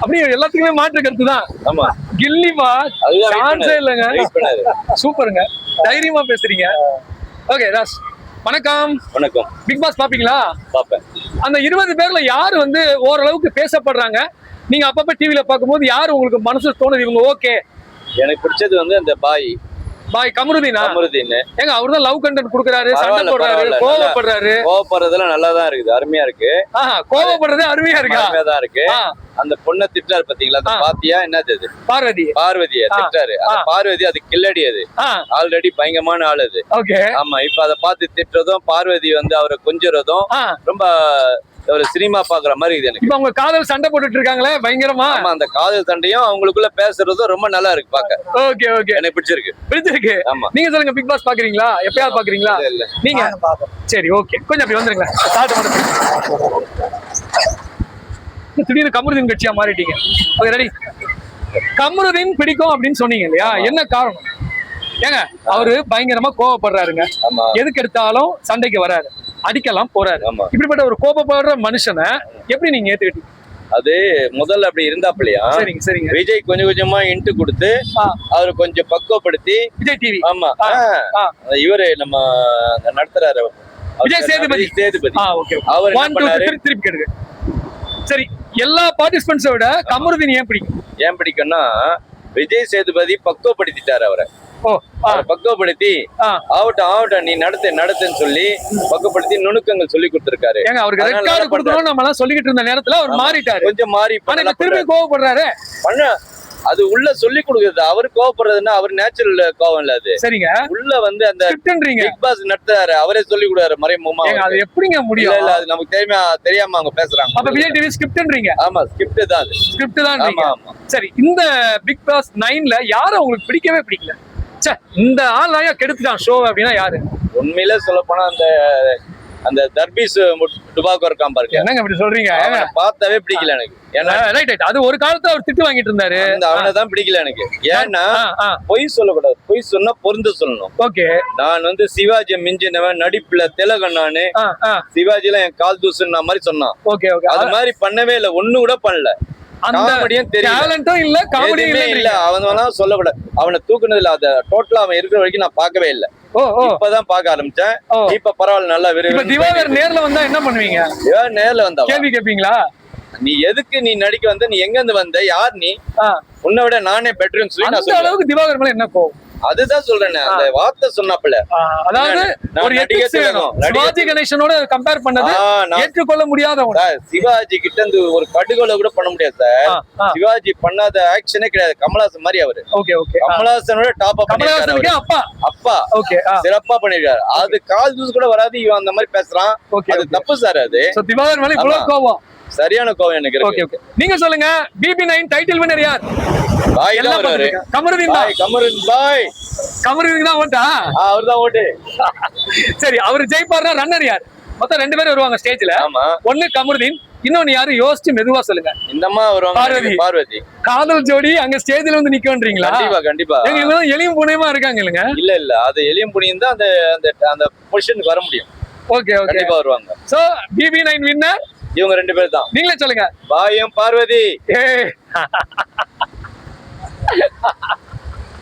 அப்படியே எல்லாத்துக்குமே மாற்று கருத்து தான். ஆமா கில்லிமா சான்ஸே இல்லைங்க. சூப்பருங்க, தைரியமா பேசுறீங்க. ஓகே ராஸ், வணக்கம். வணக்கம். பிக் பாஸ் பாப்பீங்களா? பாப்பேன். அந்த 20 பேர்ல யாரு வந்து ஓரளவுக்கு பேசப்படுறாங்க? நீங்க அப்பப்ப டிவில பாக்கும்போது யாரு உங்களுக்கு மனசு தோணுது இவங்க ஓகே? எனக்கு பிடிச்சது வந்து அந்த பாய் கமருதீனா? ஏங்க அவர்தான் லவ் கண்டென்ட் குடுக்குறாரு, சண்டை போடுறாரு, கோவப்படுறாரு. கோவப்படுறதெல்லாம் நல்லா தான் இருக்குது, அருமையா இருக்கு. கோவப்படுறதே அருமையா இருக்கா? அருமையா தான் இருக்கு. அந்த பொண்ணை திட்டாரு பாத்தீங்களா, அந்த பாத்தியா என்னது அது? பார்வதியை திட்டாரு. அந்த பார்வதி அது கில்லடி, அது ஆல்ரெடி பயங்கரமான ஆள் அது. ஆமா, இப்ப அதை பார்த்து திட்டுறதும் பார்வதி வந்து அவரை கொஞ்சுறதும் ரொம்ப ஒரு சினிமா பாக்குற மாதிரி இது எனக்கு. இப்ப அவங்க காதல் சண்டை போட்டுட்டு இருக்காங்களே பயங்கரமா. ஆமா, அந்த காதல் சண்டையும் அவங்களுக்குள்ள பேசுறதும் ரொம்ப நல்லா இருக்கு பாக்க. ஓகே ஓகே, எனக்கு பிடிச்சிருக்கு. ஆமா, நீங்க சொல்லுங்க, பிக் பாஸ் பாக்குறீங்களா? எப்பயாவது பாக்குறீங்களா? இல்ல நீங்க? சரி ஓகே, கொஞ்சம் அப்படி வந்துருங்க. திடீர்னு கமருதீன் கட்சியா மாறிட்டீங்க. Okay ready. கமருதீன் பிடிக்கும் அப்படின்னு சொன்னீங்க இல்லையா, என்ன காரணம்? ஏங்க அவரு பயங்கரமா கோவப்படுறாருங்க, எதுக்கு எடுத்தாலும் சண்டைக்கு வராரு, அடிக்கலாம் போறாரு. இப்படிப்பட்ட ஒரு கோபப்படுற மனுஷனை எப்படி நீங்க ஏத்துக்கிட்டீங்க? அது முதல்ல அப்படி இருந்தாப்லையா? சரிங்க சரிங்க. விஜய் கொஞ்சம் கொஞ்சமா இன்ட்டு கொடுத்து அவரு கொஞ்சம் பக்குவப்படுத்தி, விஜய் டிவி, ஆமா இவரு நம்ம நடத்துறாரு விஜய் சேதுபதி. அவர் திருப்பி கேடுங்க. சரி, எல்லா பார்ட்டிசிபென்ட்ஸை விட கமருதீன் ஏன் பிடிக்கும்? ஏன் பிடிக்கும்னா, விஜய் சேதுபதி பக்குவப்படுத்திட்டாரு அவரை. பக்குவப்படுத்தி ஆவட்டும் நீ நடத்துன்னு சொல்லி பக்குவப்படுத்தி நுணுக்கங்கள் சொல்லி கொடுத்திருக்காரு. அவருக்கு ரெட் கார்டு கொடுக்கணும் நம்ம எல்லாம் சொல்லிக்கிட்டு இருந்த நேரத்துல அவர் மாறிட்டாரு, கொஞ்சம் மாறி திரும்பி கோவப்படுறாரு. அது உள்ள சொல்லி கொடுக்குறது. அவரு கோவப்படுறதுன்னா அவர் நேச்சுரல் கோவம் இல்ல அது. சரிங்க, உள்ள வந்து அந்த பிக் பாஸ் நடத்துறாரு, அவரே சொல்லி கொடுறாரு மறைமுகமா. அது எப்படிங்க முடியும்? இல்ல அது நமக்கு தெரியாம அவங்க பேசுறாங்க. அப்ப விஜய் டிவி ஸ்கிரிப்ட்ன்றீங்க? ஆமா, ஸ்கிரிப்ட் தான் அது. ஸ்கிரிப்ட் தான். ஆமா. சரி, இந்த பிக் பாஸ் 9ல யாரை உங்களுக்கு பிடிக்கவே பிடிக்கல? இந்த ஆளாயா கெடுத்துட்டான் ஷோ அப்படின்னா யாரு? உண்மையில சொல்ல போனா அந்த தர்பீஸ் டுபாக்கோ இருக்கான் பாருங்க. என்னங்க அப்படி சொல்றீங்க? பார்த்தாவே பிடிக்கல எனக்கு. ரைட், அது ஒரு காலத்துல அவர் திட்டு வாங்கிட்டு இருந்தாரு, அவனை தான் பிடிக்கல எனக்கு. ஏன்னா பொய் சொல்லக்கூடாது, பொய் சொன்னா பொருந்து சொல்லணும். ஓகே, நான் வந்து சிவாஜி மிஞ்சினவன், நடிப்புல திலகன், நானு சிவாஜி எல்லாம் என் கால் தூசுன மாதிரி சொன்னான். ஓகே ஓகே, அது மாதிரி பண்ணவே இல்லை, ஒண்ணு கூட பண்ணல. அவன் சொல்லக்கூடாது, அவனை தூக்குனதுல அத டோட்டலா அவன் இருக்கிற வரைக்கும் நான் பார்க்கவே இல்லை. இப்பதான் பார்க்க ஆரம்பிச்சேன். இப்ப பரவாயில்ல, நல்லா விரும்பி. திவாகர் நேர்ல வந்தா என்ன பண்ணுவீங்க? நேர்ல வந்தா கேள்வி கேட்பீங்களா? நீ எதுக்கு நீ நடிக்க வந்த, நீ எங்க இருந்து வந்த, யார் நீ, உன்னை விட நானே பெட்டர்னு சொல்லி நான் சொல்ல அளவுக்கு திவாகர் மேல என்ன கோவம்? அதுதான் சொல்றேன், அந்த வார்த்தை சொன்னாப்புல. அதாவது ஒரு சிவாஜி கணேசனோட கம்பேர் பண்ணது ஏற்றுக்கொள்ள முடியாத ஒண்ணு. சிவாஜி கிட்ட இருந்து ஒரு கடுகோல கூட பண்ண முடியாது சார். சிவாஜி பண்ணாத ஆக்ஷனே கிடையாது. கமலஹாசன் மாதிரி அவரு. ஓகே ஓகே, கமலஹாசனோட டாப் அப் பண்ணிருக்காரு. அப்பா ஓகே, சிறப்பா பண்ணிருக்காரு. அது கால் தூசு கூட வராது, இவன் அந்த மாதிரி பேசுறான். அது தப்பு சார். அது திவாகர் மேல இவ்வளவு கோவம், சரியான கோவம் எனக்கு இருக்கு. ஓகே ஓகே, நீங்க சொல்லுங்க, BB9 டைட்டில் வின்னர் யார்? பாய் தான் வருவாரு. கமருதீன் தான். கமருதீன் தான் ஓட்டா? அவர்தான் ஓட்டு. சரி, அவர் ஜெயிப்பார்னா ரன்னர் யார்? மொத்தம் 2 பேர் வருவாங்க ஸ்டேஜ்ல. ஒண்ணு கமருதீன், இன்னொன்னு யாரு யோசிச்சு மெதுவா சொல்லுங்க. இந்தம்மா வருவாங்க, பார்வதி. காதல் ஜோடி அங்க ஸ்டேஜ்ல வந்து நிக்கன்றீங்களா? கண்டிப்பா கண்டிப்பா. எங்க எலியும் புனையமா இருக்காங்க இல்லங்க? இல்ல அது எலியும் புனியும் தான் அந்த பொசிஷனுக்கு வர முடியும். ஓகே ஓகே, கண்டிப்பா வருவாங்க. சோ BB9 வின்னர் இவங்க 2 பேர் தான். நீங்களே சொல்லுங்க. பாயும் பார்வதி.